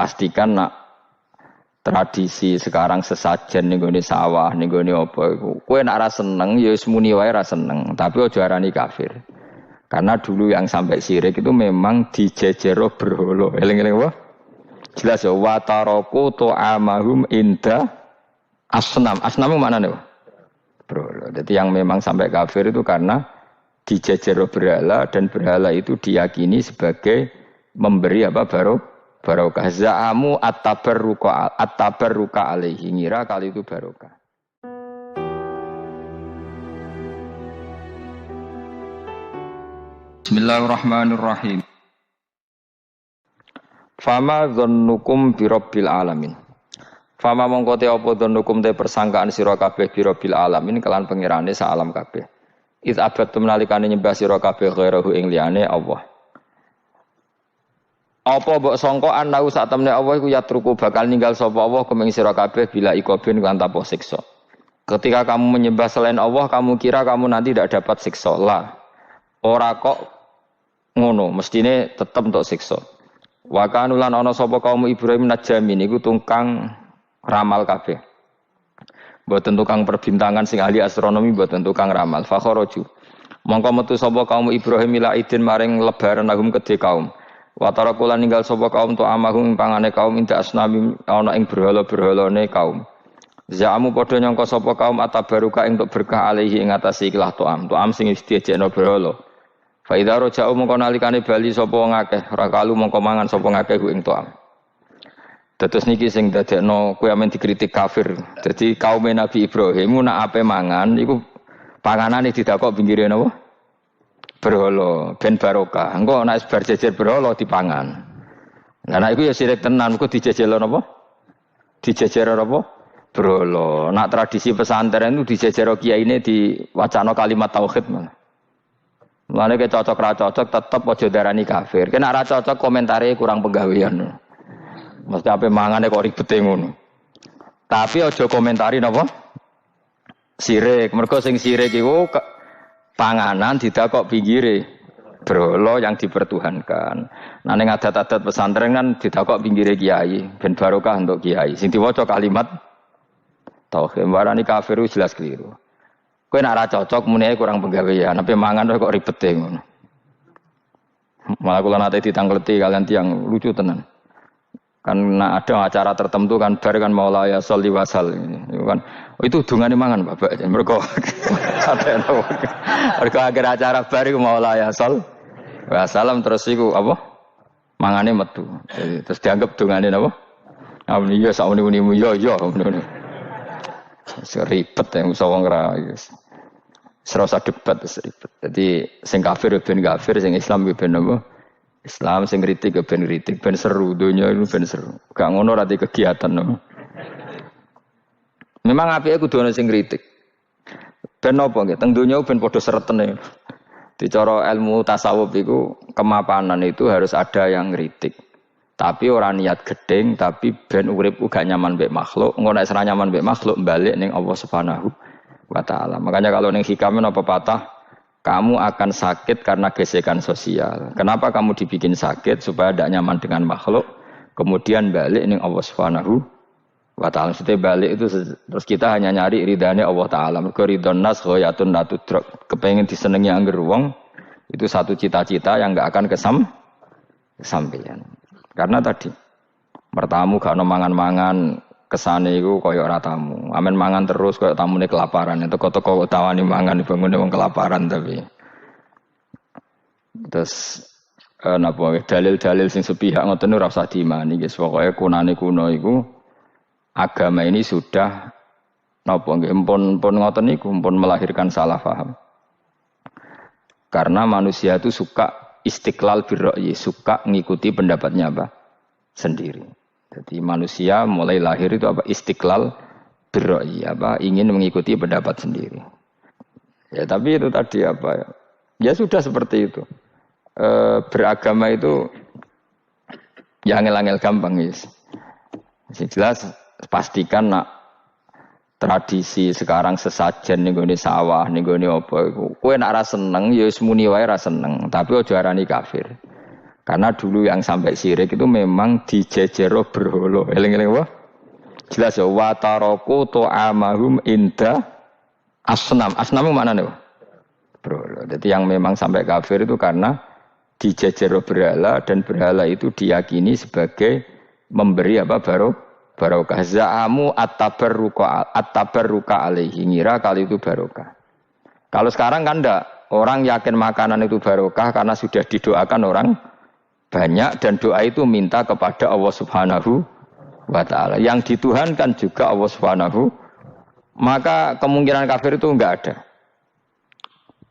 pastikan nak tradisi sekarang sesajen ning gone sawah, ning gone apa iku. Kowe nak ra seneng ya wis muni wae ra seneng, tapi aja arani kafir. Karena dulu yang sampai syirik itu memang dijejero berhala. Eling-eling apa? Jelas ya wa taraku tu'amahum inda asnam. Asnam mana nih? Berhala. Jadi yang memang sampai kafir itu karena dijejero berhala dan berhala itu diyakini sebagai memberi apa barokah. Za'amu at-tabarruka alaihi, ngira kali itu barokah. Bismillahirrahmanirrahim. Fama dzannukum birabbil alamin. Fama mongko te apa dzannukum te persangkaan sira kabeh birabbil alamin kelan pengirane sak alam kabeh. Iz abattum nalikane nyembah sira kabeh ghairahu ing liyane Allah. Apa mbok sangka anau sak temne Allah iku yatruku bakal ninggal sapa Allah kumeng sira kabeh bila ikobin kan tanpa siksa. Ketika kamu menyembah selain Allah, kamu kira kamu nanti tidak dapat siksa. Lah. Ora kok ngono, mestine tetep untuk siksa. Wa kanulan ana sapa kaum Ibrahim najamin iku tukang ramal kabeh. Mboten tukang perbintangan sing ahli astronomi, mboten tukang ramal. Fa kharaju. Mongko metu sapa kaum Ibrahim ila idin maring lebaran agum kedhe kaum. Wa tarakulan ninggal sapa kaum tu amahum pangane kaum inda asnami ana ing berhala-berhalane kaum. Za'amu padha nyangka sapa kaum atabaruka ing untuk berkah alaihi ing atase ikhlas to'am sing wis diejekno berhala. Fa idza raja'u mongko nalikane bali sapa wong akeh rakalu mongko mangan sapa ngakeh ku ing to'am. Terus niki sing dadekno kowe amen dikritik kafir. Dadi kaum Nabi Ibrahim nak ape mangan iku panganane didakok pinggire napa? Berhala ben barokah. Engko nek bar jejer berhala dipangan. Lah nek iku ya sirik tenan, kok dijejelo napa? Dijejer apa? Berhala. Nak tradisi pesantren itu dijejero kiyaine diwacana kalimat tauhid malah. Mulane ke cocok ra cocok tetep aja darani kafir. Kena ra cocok komentare kurang penggawean. Mesti ape mangane kok ribete ngono. Tapi aja komentari napa? Sirik. Mergo sing sirik iku panganan didakok pinggire berhala yang dipertuhankan. Nah ning adat-adat pesantren kan didakok pinggire kiai, ben barokah untuk kiai. Sing diwaca kalimat tauhid warani kafir jelas keliru. Kowe nek ora cocok muni kurang penggawean, ape mangan kok ribete ngono. Malah kula nate ditangleti kalian tiang lucu tenan. Kan ada acara tertentu kan bar kan maulaya sholli wasal itu kan. Oh, itu dungane mangan Bapak. Mergo mergo akhir acara bar iku maulaya shol wasalam terus iku apa? Mangane metu. Jadi, terus dianggap dungane napa? Iya sak uni-unimu yo ngono. Seribet yang usah wong ra serasa debat seribet. Jadi sing kafir ben kafir, sing Islam ben apa? Islam sing kritik ben kritik, ben seru donya itu ben seru. Gak ngono ra kegiatan no. Memang apike kudu ana sing kritik. Ben apa nggih? Teng donya ben padha seretene. Di cara ilmu tasawuf iku kemapanan itu harus ada yang kritik. Tapi orang niat gedeng, tapi ben urip uga nyaman mbek makhluk. Engko nek ora nyaman mbek makhluk balik ning Allah Subhanahu wa taala. Makanya kalau ning hikam apa patah, kamu akan sakit karena gesekan sosial. Kenapa kamu dibikin sakit supaya tidak nyaman dengan makhluk? Kemudian balik ning Allah Subhanahu wa taala. Setiap balik itu terus kita hanya nyari ridane Allah taala. Mergo ridon nas ghayatun la tudrak. Kepengin disenengi angger wong itu satu cita-cita yang enggak akan kesampaian. Karena tadi mertamu gak ono mangan-mangan kesane iku kaya ora tamu. Amen mangan terus kaya tamune kelaparan. Teko-teko tawani mangan bangune wong kelaparan tapi. Terus napa dalil-dalil sing sepihak ngoten ora usah diimani guys. Pokoke kunane kuno iku agama ini sudah napa nggih pun ngoten niku pun melahirkan salah paham. Karena manusia itu suka istiqlal birra'yi, suka ngikuti pendapatnya apa? Sendiri. Jadi manusia mulai lahir itu apa? Istiqlal birra'yi, apa? Ingin mengikuti pendapat sendiri. Ya tapi itu tadi apa ya? Ya sudah seperti itu. Beragama itu ya angel-angel gampang guys. Jelas pastikan nak tradisi sekarang sesajen ning gone sawah, ning gone apa iku. Kowe nek ra seneng ya wis muni wae ra seneng, tapi aja arani kafir. Karena dulu yang sampai syirik itu memang dijejero berholo. Eling-eling apa? Jelas ya, wa taraku ta'amahum inda asnam. Asnam itu maknanya apa? Berhala. Jadi yang memang sampai kafir itu karena dijejero berhala dan berhala itu diyakini sebagai memberi apa barokah. Za'amu at-tabarruka alaihi, ngira kali itu barokah. Kalau sekarang kan enggak, orang yakin makanan itu barokah karena sudah didoakan orang banyak dan doa itu minta kepada Allah Subhanahu wa taala. Yang dituhankan juga Allah Subhanahu, maka kemungkinan kafir itu enggak ada.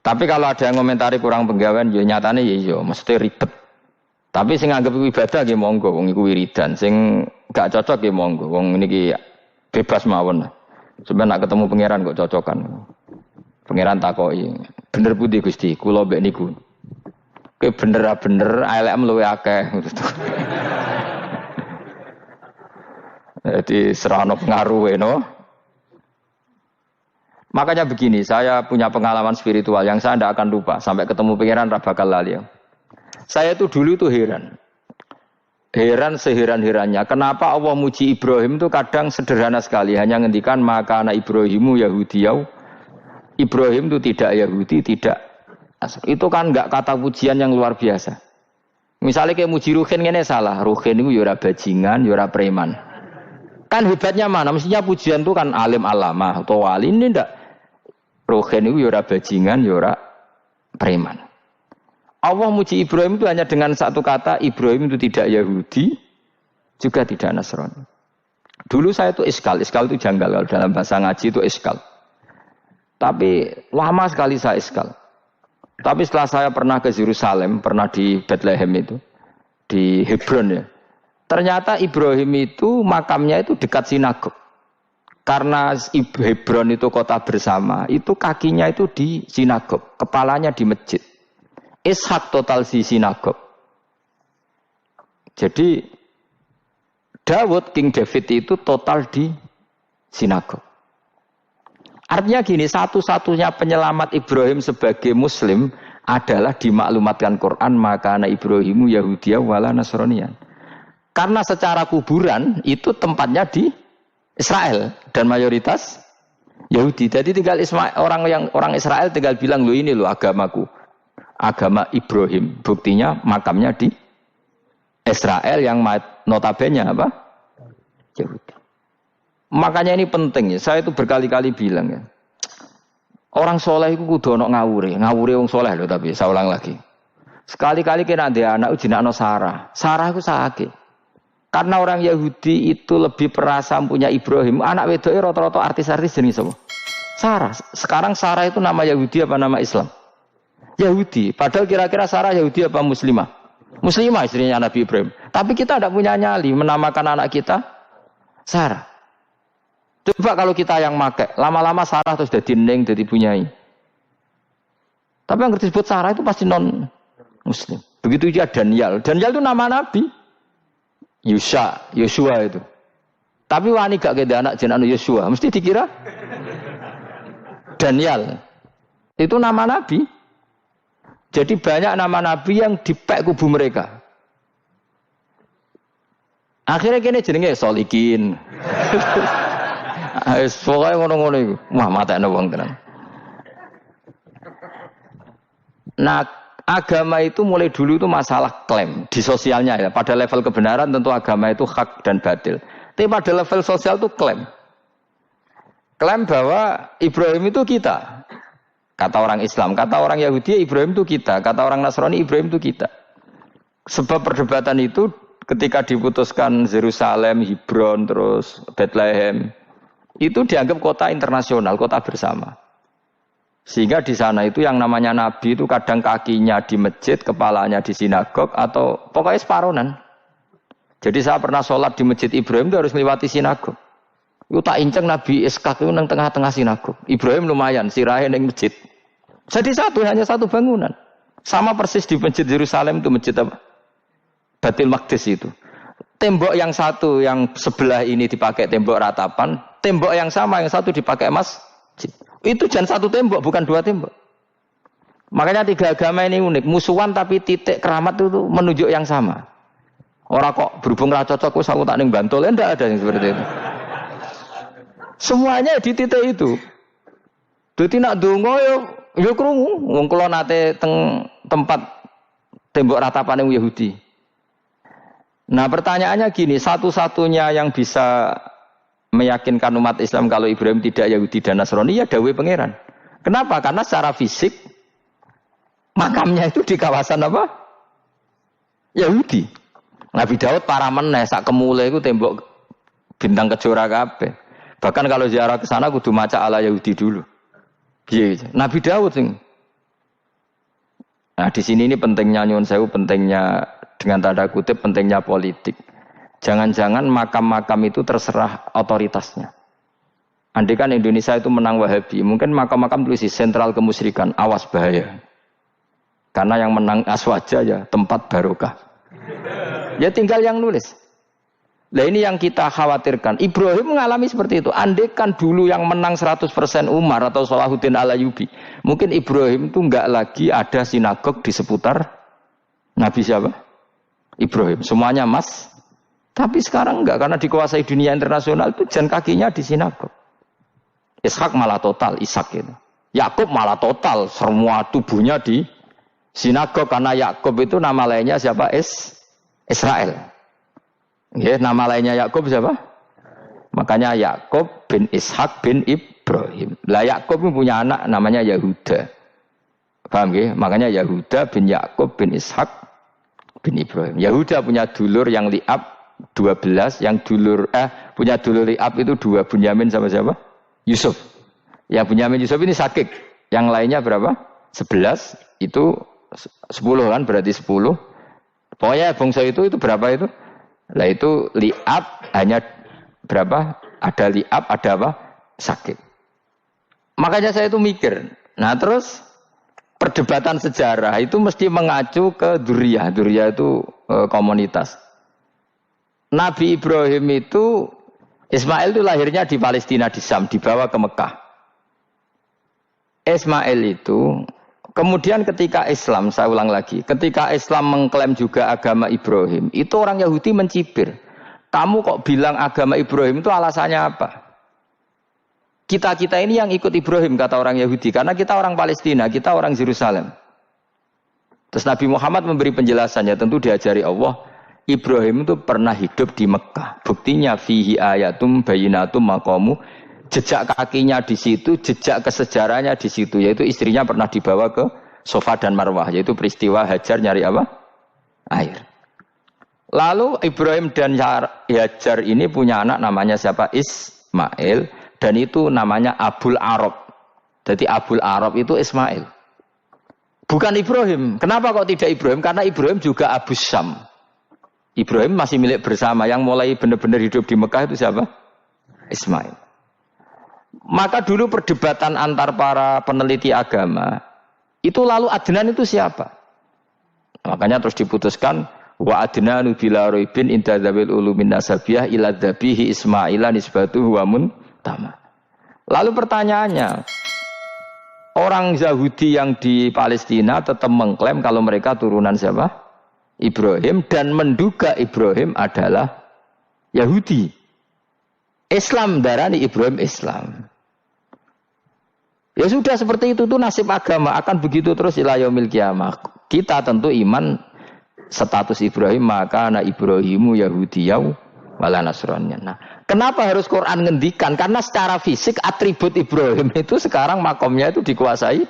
Tapi kalau ada yang komentari kurang penggawean, ya nyatane ya iya, mesti ribet. Tapi sing anggap ibadah nggih monggo, wong iku wiridan. Sing gak cocok nggih monggo, wong niki bebas mawon. Sampeyan nak ketemu pangeran kok cocokan. Pangeran takoki, bener pundi Gusti? Kula mbek niku. Kowe bener elekmu luwe akeh. Jadi serana pengaruh no. Makanya begini, saya punya pengalaman spiritual yang saya tidak akan lupa sampai ketemu pangeran ra bakal lali. Saya itu dulu itu heran seheran-herannya. Kenapa Allah muji Ibrahim itu kadang sederhana sekali, hanya ngendikan maka anak Ibrahimu Yahudiyau. Ibrahim itu tidak Yahudi, tidak. Itu kan enggak kata pujian yang luar biasa. Misalnya kayak muji Ruhin ini salah. Ruhin itu yura bajingan, yura preman. Kan hebatnya mana? Mestinya pujian itu kan alim alamah atau wali, ini enggak. Ruhin itu yura bajingan, yura preman. Allah muji Ibrahim itu hanya dengan satu kata, Ibrahim itu tidak Yahudi, juga tidak Nasrani. Dulu saya itu iskal itu janggal, dalam bahasa ngaji itu iskal. Tapi lama sekali saya iskal. Tapi setelah saya pernah ke Yerusalem, pernah di Bethlehem itu, di Hebron ya. Ternyata Ibrahim itu makamnya itu dekat sinagog. Karena Hebron itu kota bersama, itu kakinya itu di sinagog, kepalanya di masjid. Ishak total di sinagog. Jadi King David itu total di sinagog. Artinya gini, satu-satunya penyelamat Ibrahim sebagai Muslim adalah dimaklumatkan Quran, maka anak Ibrahimu Yahudiyah wala Nasraniyan. Karena secara kuburan itu tempatnya di Israel dan mayoritas Yahudi. Jadi tinggal orang Israel tinggal bilang, lo ini lo agamaku, agama Ibrahim. Buktinya makamnya di Israel yang notabene apa? Yahudi. Makanya ini penting ya. Saya itu berkali-kali bilang ya. Orang soleh itu kudu ono ngawure wong soleh loh, tapi saya ulang lagi. Sekali-kali kena dia anak jenakno Sarah. Sarah itu sakit. Karena orang Yahudi itu lebih perasa punya Ibrahim. Anak wedoke rata-rata artis-artis jenis apa? Sarah. Sekarang Sarah itu nama Yahudi apa nama Islam? Yahudi. Padahal kira-kira Sarah Yahudi apa Muslimah? Muslimah istrinya Nabi Ibrahim. Tapi kita tidak punya nyali menamakan anak kita Sarah. Coba kalau kita yang make, lama-lama Sarah terus jadi neng, jadi punyai. Tapi yang disebut Sarah itu pasti non Muslim. Begitu juga Daniel. Daniel itu nama Nabi. Yosua itu. Tapi wani gak keda anak jenenge Yosua, mesti dikira Daniel. Itu nama Nabi. Jadi banyak nama Nabi yang dipek kubu mereka. Akhirnya kene jenenge Solikin. Pokoknya ngono-ngono itu. Wah, matekno wong tenan. Nah, agama itu mulai dulu itu masalah klaim di sosialnya ya. Pada level kebenaran tentu agama itu hak dan batil. Tapi pada level sosial itu klaim. Klaim bahwa Ibrahim itu kita. Kata orang Islam, kata orang Yahudi Ibrahim itu kita, kata orang Nasrani Ibrahim itu kita. Sebab perdebatan itu ketika diputuskan Yerusalem, Hebron, terus Bethlehem, itu dianggap kota internasional, kota bersama. Sehingga di sana itu yang namanya Nabi itu kadang kakinya di masjid, kepalanya di sinagog, atau pokoknya separonan. Jadi saya pernah sholat di masjid Ibrahim itu harus melewati sinagog. Itu tak inceng Nabi Ishak itu nang tengah-tengah sinagog. Ibrahim lumayan, sirahe nang masjid. Jadi hanya satu bangunan. Sama persis di masjid Yerusalem itu masjid apa? Baitul Maqdis itu. Tembok yang satu yang sebelah ini dipakai tembok ratapan, tembok yang sama yang satu dipakai masjid. Itu jangan satu tembok, bukan dua tembok. Makanya tiga agama ini unik, musuhan tapi titik keramat itu menunjuk yang sama. Orang kok berhubung ra cocok wis aku tak ning Bantul, enggak ada yang seperti itu. Semuanya di titik itu. Dadi nak donga yo krungu, wong kula nate teng tempat tembok ratapane Yahudi. Nah, pertanyaannya gini, satu-satunya yang bisa meyakinkan umat Islam kalau Ibrahim tidak Yahudi dan Nasrani ya dawuh pangeran. Kenapa? Karena secara fisik makamnya itu di kawasan apa? Yahudi. Nabi Daud para meneh sak kemule iku tembok bintang kejora kabeh. Bahkan kalau ziarah ke sana kudu maca ala Yahudi dulu. Piye? Nabi Daud sing. Nah, di sini ini pentingnya nyuwun sewu, pentingnya dengan tanda kutip pentingnya politik. Jangan-jangan makam-makam itu terserah otoritasnya. Andai kan Indonesia itu menang Wahabi, mungkin makam-makam tulis sentral kemusyrikan, awas bahaya. Karena yang menang Aswaja ya tempat barokah. Ya tinggal yang nulis. Nah ini yang kita khawatirkan. Ibrahim mengalami seperti itu. Andai kan dulu yang menang 100% Umar atau Salahuddin Al-Ayyubi, mungkin Ibrahim itu enggak lagi ada sinagog di seputar Nabi siapa? Ibrahim. Semuanya emas. Tapi sekarang enggak, karena dikuasai dunia internasional itu jan kakinya di sinagog. Ishak malah total, Ishak itu. Yakub malah total, semua tubuhnya di sinagog, karena Yakub itu nama lainnya siapa? Israel. Ya, nama lainnya Yakub siapa? Makanya Yakub bin Ishak bin Ibrahim. Lah Yakub punya anak namanya Yahuda. Paham ya? Makanya Yahuda bin Yakub bin Ishak bin Ibrahim. Yahuda punya dulur yang li'ab 12, yang punya dulur li'ab itu 2, Bunyamin sama siapa? Yusuf. Yang Bunyamin Yusuf ini sakit. Yang lainnya berapa? 11, itu 10 kan, berarti 10. Pokoknya bangsa itu berapa itu? Lah itu li'ab hanya berapa? Ada li'ab, ada apa? Sakit. Makanya saya itu mikir. Nah terus perdebatan sejarah itu mesti mengacu ke duriyah. Duriyah itu komunitas. Nabi Ibrahim itu, Ismail itu lahirnya di Palestina, di Syam, dibawa ke Mekah. Ismail itu, kemudian ketika Islam, saya ulang lagi, ketika Islam mengklaim juga agama Ibrahim, itu orang Yahudi mencibir. Kamu kok bilang agama Ibrahim itu alasannya apa? Kita-kita ini yang ikut Ibrahim, kata orang Yahudi, karena kita orang Palestina, kita orang Yerusalem. Terus Nabi Muhammad memberi penjelasannya, tentu diajari Allah, Ibrahim itu pernah hidup di Mekah. Buktinya fihi ayatum bayinatum maqamu, jejak kakinya di situ, jejak kesejarahnya di situ, yaitu istrinya pernah dibawa ke Safa dan Marwah, yaitu peristiwa Hajar nyari apa? Air. Lalu Ibrahim dan Hajar ini punya anak namanya siapa? Ismail, dan itu namanya Abul Arab. Jadi Abul Arab itu Ismail. Bukan Ibrahim. Kenapa kok tidak Ibrahim? Karena Ibrahim juga Abu Syam. Ibrahim masih milik bersama, yang mulai benar-benar hidup di Mekah itu siapa? Ismail. Maka dulu perdebatan antar para peneliti agama, itu lalu Adnan itu siapa? Makanya terus diputuskan, wa adnanu bila roibin inda dzawil ulumin nasabiyah ila dzabihi Ismaila nisbatuhu wa muntama. Lalu pertanyaannya, orang Yahudi yang di Palestina tetap mengklaim kalau mereka turunan siapa? Ibrahim, dan menduga Ibrahim adalah Yahudi. Islam darani Ibrahim Islam. Ya sudah seperti itu tuh nasib agama, akan begitu terus ila yaumil qiyamah. Kita tentu iman status Ibrahim, maka ana Ibrahimu Yahudiyaw wala Nasraniyah. Nah, kenapa harus Quran ngendikan? Karena secara fisik atribut Ibrahim itu sekarang makomnya itu dikuasai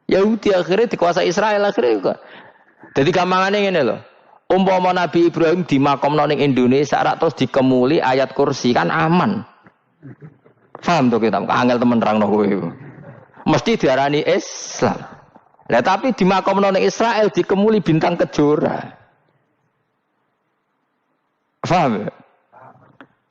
Yahudi, akhirnya dikuasai Israel akhirnya. Jadi gampangannya ini loh. Umpama Nabi Ibrahim di makom ning Indonesia terus dikemuli ayat kursi kan aman. Paham tuh kita? Angel temen nerangno kowe. Mesti diarani Islam. Lah tapi di makom ning Israel dikemuli bintang kejora. Paham?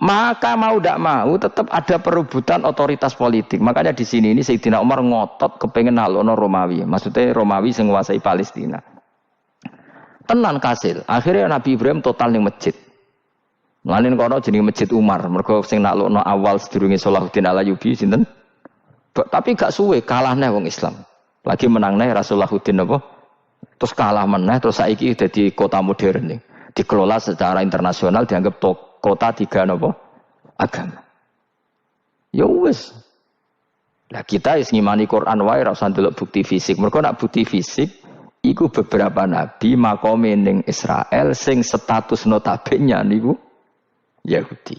Maka mau tidak mau tetap ada perebutan otoritas politik. Makanya di sini ini Sayyidina Umar ngotot kepengen nalono Romawi. Maksudnya Romawi sing nguasai Palestina. Tenan kasil. Akhirnya Nabi Ibrahim total ning masjid. Mulane kono jenenge Masjid Umar, mergo sing naklukno awal sedurunge Salahuddin Al-Ayyubi sinten? Tapi gak suwe kalahne wong Islam. Lagi menang nih Rasulullahuddin apa? Terus kalah meneh terus saiki dadi kota modern nih. Dikelola secara internasional dianggap kota tiga apa? Agama. Ya wis. Lah kita is ngimani Quran wae ora usah ndelok bukti fisik. Mergo nak bukti fisik iku beberapa nabi makome ning Israel sing status notabene niku Yahudi.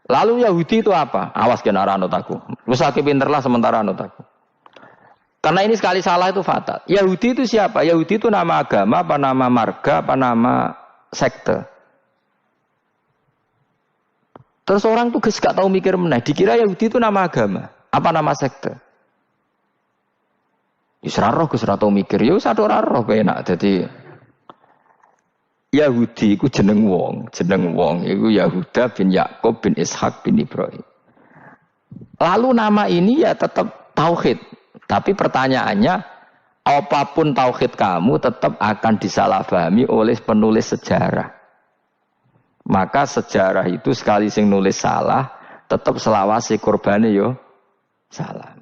Lalu Yahudi itu apa? Awas kena anut aku. Wis akeh pinterlah sementara anut aku. Karena ini sekali salah itu fatal. Yahudi itu siapa? Yahudi itu nama agama, apa nama marga, apa nama sekte. Terus orang tuh gak tahu mikir meneh. Dikira Yahudi itu nama agama, apa nama sekte. Yusra roh Gus ra tau mikir, yo satu roh penak. Jadi Yahudi iku jeneng wong iku Yahuda bin Yakub bin Ishak bin Ibrahim. Lalu nama ini ya tetap tauhid, tapi pertanyaannya apapun tauhid kamu tetap akan disalahpahami oleh penulis sejarah. Maka sejarah itu sekali sing nulis salah, tetap selawase korbane yo salah.